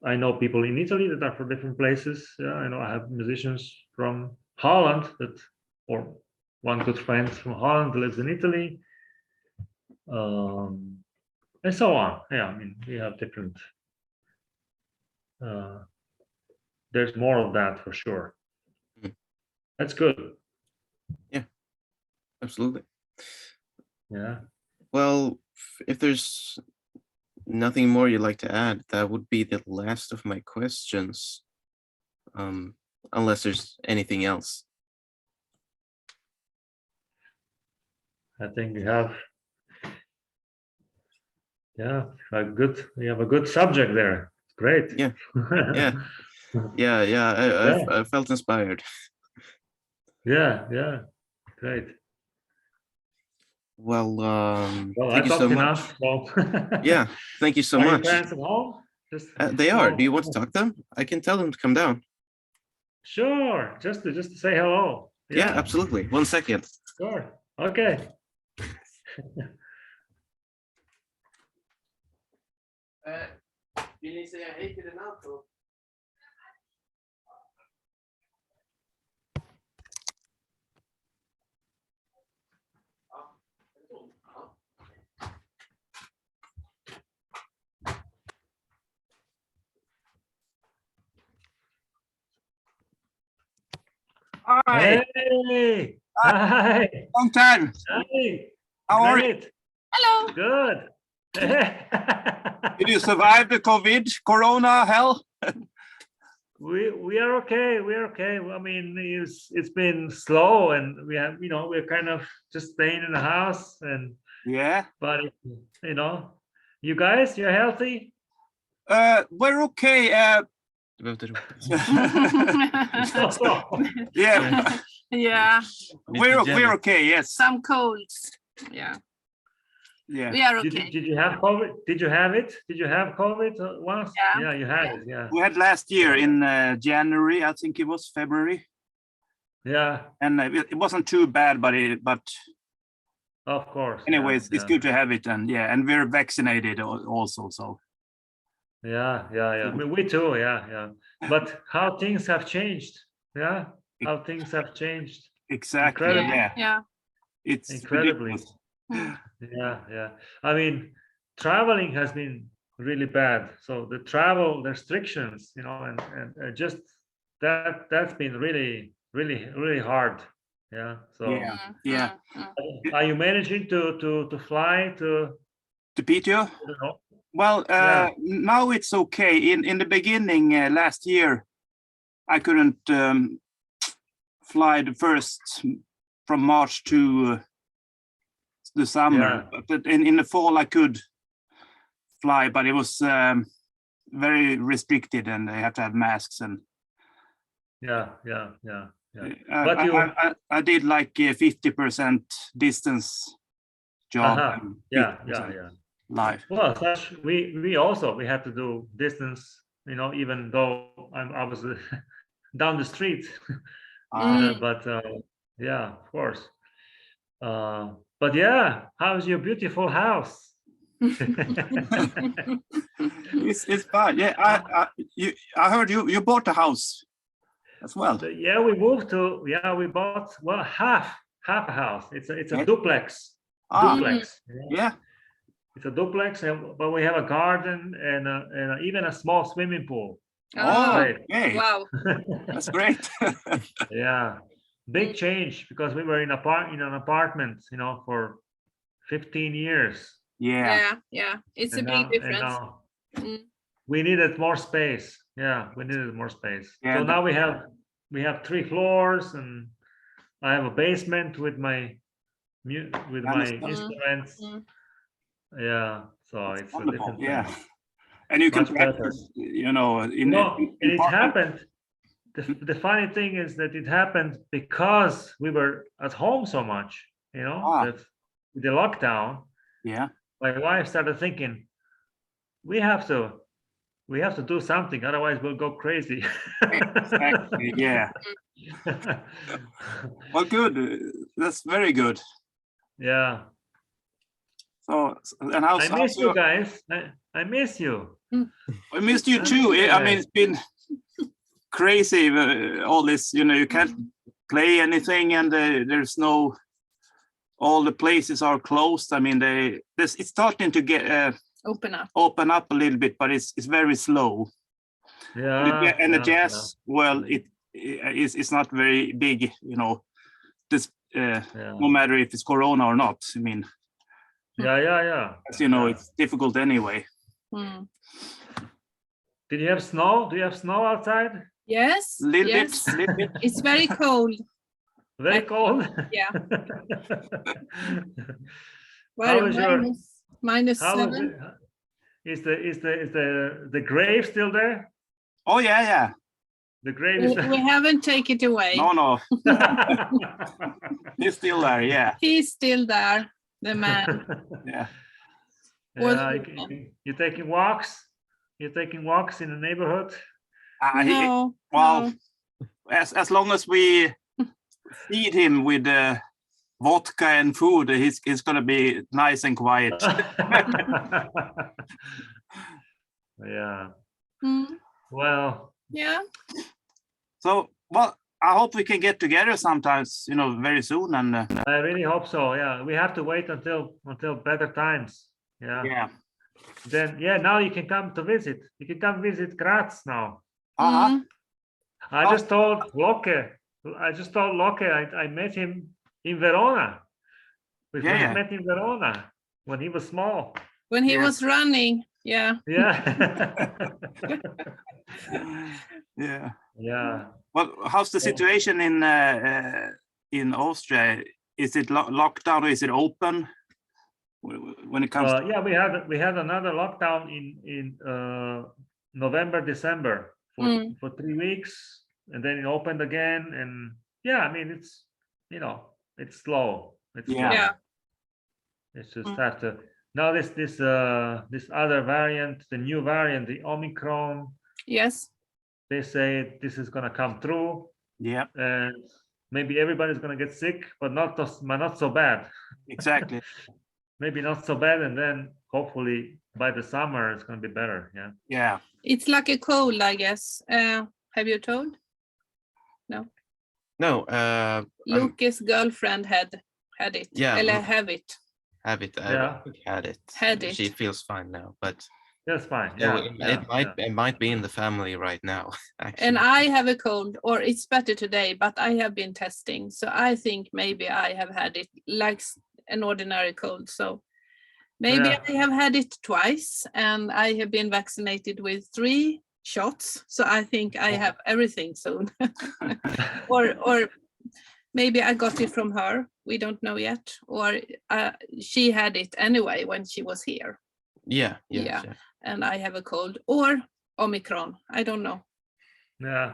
I know people in Italy that are from different places. Yeah, I know I have musicians from Holland or one good friend from Holland lives in Italy, and so on. Yeah, I mean we have different. There's more of that for sure. Mm. That's good. Yeah, absolutely. Yeah. Well, if there's nothing more you'd like to add, that would be the last of my questions. Unless there's anything else. I think we have, we have a good subject there. Great. Yeah, yeah, yeah. I felt inspired. Yeah, great. Well, Well, I thank you so talked much. enough. Well, Yeah, thank you so are your much. parents at home? They are. Do you want to Oh, talk to them? I can tell them to come down. sure. Just to say hello. Yeah, Yeah, absolutely. 1 second. sure. Okay. Vill ni säga hej till Renato? Hi, Hey. Hi. long time. Hey. How are you? Great. Hello. Good. Did you survive the COVID, Corona hell? We are okay. We're okay. I mean, it's been slow, and we're kind of just staying in the house, Yeah. but you guys, you're healthy. We're okay. Du behöver inte Yeah. Yeah, We're okay. Yes. some colds. Yeah, Yeah. we are okay. Did you have COVID? Did you have it? Did you have COVID once? Yeah. Yeah, you had it. Yeah. We had last year in January. I think it was February, Yeah. and it wasn't too bad, but Of course. anyways, yeah, it's good to have it, and and we're vaccinated also. So Yeah. I mean, we too. Yeah. But how things have changed. Yeah. How things have changed. exactly. Incredible. Yeah. Yeah. It's Incredibly. ridiculous. Yeah. I mean, traveling has been really bad. So the travel restrictions, you know, and just that's been really hard. Yeah. So Yeah. Yeah. are you managing to fly to, To Piteå? I don't know? Well, Yeah. now it's okay. In the beginning last year, I couldn't fly the first from March to the summer. Yeah. But in the fall, I could fly, but it was very restricted, and they have to have masks. And Yeah. But I did like 50% distance job and yeah. 50% live. Well, we had to do distance, you know, even though I was down the street. But yeah, of course. But yeah, how's your beautiful house? It's fine. Yeah, I heard you bought a house as well. Yeah, we moved to, yeah, we bought, well, half a house. It's a Yeah. duplex. Ah, Duplex. yeah. It's a duplex, but we have a garden and even a small swimming pool. Oh, Right. okay. Wow. That's great. Yeah, big change because we were in an apartment, you know, for 15 years. Yeah. Yeah. It's a And big now, difference. and now we needed more space. Yeah, we needed more space. Yeah, So now we have 3 floors, and I have a basement with my instruments. Yeah, so it's a Wonderful. different Yeah. thing. And you can Much better. practice, you know, No, and it apartment. happened. The funny thing is that it happened because we were at home so much, you know, that with the lockdown, Yeah. my wife started thinking, we have to do something, otherwise we'll go crazy. Exactly. Yeah. Well, good. That's very good. Yeah. So, and how's I miss you your? guys. I miss you. I missed you too. I mean, it's been crazy. All this, you know, you can't play anything, and there's no. All the places are closed. I mean, it's starting to get open up a little bit, but it's very slow. Yeah. And the jazz, well, it's not very big, you know. This no matter if it's Corona or not. I mean. Yeah. As you know, it's difficult anyway. Did you have snow? Do you have snow outside? Yes. Little bit. It's very cold. Very cold. Yeah. How is your -7? Is the grave still there? Oh yeah. The grave is We haven't taken it away. No. He's still there. Yeah. He's still there, the man. Yeah. You're taking walks. You're taking walks in the neighborhood. No. Well, as long as we feed him with vodka and food, he's gonna be nice and quiet. Yeah. Mm. Well. Yeah. So, well, I hope we can get together sometimes, you know, very soon. And I really hope so. Yeah, we have to wait until better times. Yeah. Yeah. Then now you can come to visit. You can come visit Graz now. I just told Locke. I met him in Verona. We first met in Verona when he was small. When he was running. Yeah. Yeah. Yeah. Well, how's the situation in Austria? Is it locked down or is it open? When it comes yeah, we had another lockdown in November, December for 3 weeks, and then it opened again. And yeah, I mean, it's, you know, it's slow. It's slow. Yeah. It's just have to now this other variant, the new variant, the Omicron. Yes. They say this is gonna come through. Yeah. And maybe everybody's gonna get sick, but not so bad. Exactly. Maybe not so bad, and then hopefully by the summer it's going to be better. Yeah. It's like a cold, I guess. Have you told? No. Luke's girlfriend had it. Yeah. Have it. Have it. Yeah. Had it. Had it. She feels fine now, but That's fine. So Yeah, it might be in the family right now. Actually. And I have a cold, or it's better today, but I have been testing. So I think maybe I have had it like an ordinary cold. So maybe Yeah. I have had it twice, and I have been vaccinated with 3 shots. So I think I have everything soon. or maybe I got it from her. We don't know yet. Or she had it anyway when she was here. Yeah. And I have a cold, or Omicron. I don't know. Yeah.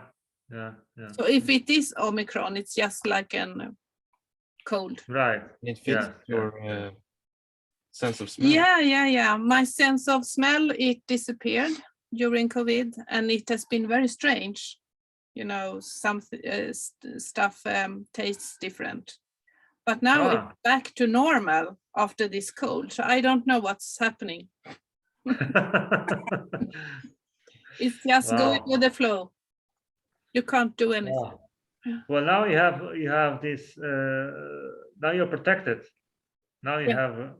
So if it is Omicron, it's just like a cold. Right. It fits your sense of smell. Yeah. My sense of smell, it disappeared during COVID, and it has been very strange. You know, some stuff tastes different. But now it's back to normal after this cold. So I don't know what's happening. It's just going with the flow. You can't do anything. Well, now you have this. Now you're protected. Now you have.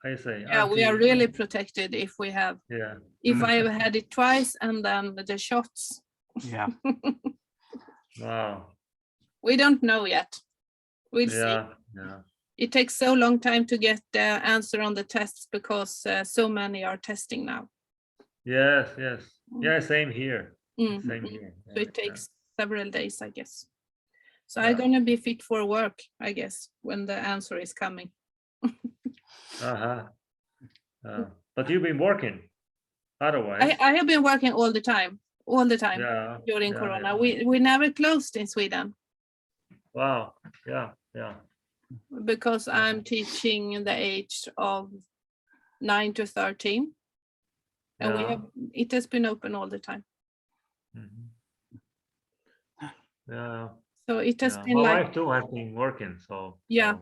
I say. Yeah, we are really protected if we have. Yeah. If I have had it twice and then the shots. Yeah. Wow. We don't know yet. We'll see. Yeah. It takes so long time to get the answer on the tests because so many are testing now. Yes. Yeah. Same here. Mm. Same here. So it takes several days, I guess. So I'm gonna be fit for work, I guess, when the answer is coming. But you've been working. Otherwise. I have been working all the time during Corona. Yeah. We never closed in Sweden. Wow. Yeah. Because I'm teaching the age of 9 to 13. And it has been open all the time. Yeah. So it has been my like. wife too has been working. So. Yeah.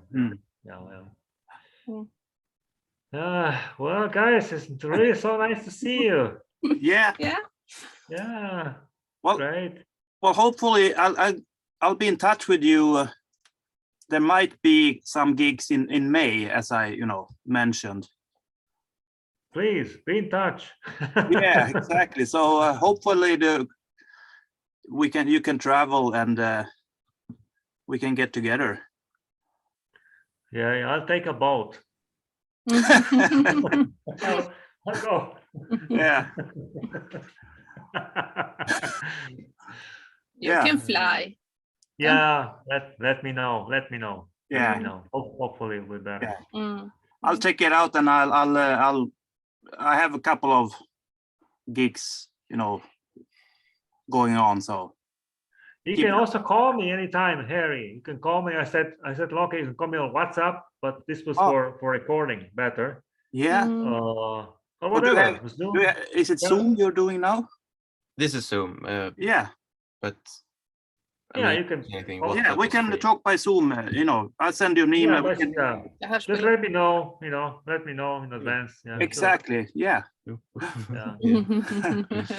Well, guys, it's really so nice to see you. Yeah. Well, great. Well, hopefully I'll be in touch with you. There might be some gigs in May, as I mentioned. Please be in touch. Yeah, exactly. So hopefully you can travel and we can get together. Yeah, I'll take a boat. I'll go. Yeah. You can fly. Yeah, let me know. Yeah. Let me know. Hopefully it'll be better. Yeah. I'll check it out, and I have a couple of gigs, going on. So you can also call me anytime, Harry. You can call me. I said, okay, you can call me on WhatsApp, but this was for recording better. Yeah. Or whatever. Is it Zoom you're doing now? This is Zoom. Yeah. But you can. We can talk by Zoom. I'll send you an email. Just let me know. Let me know in advance. Yeah. Exactly. Sure. Yeah. Yeah.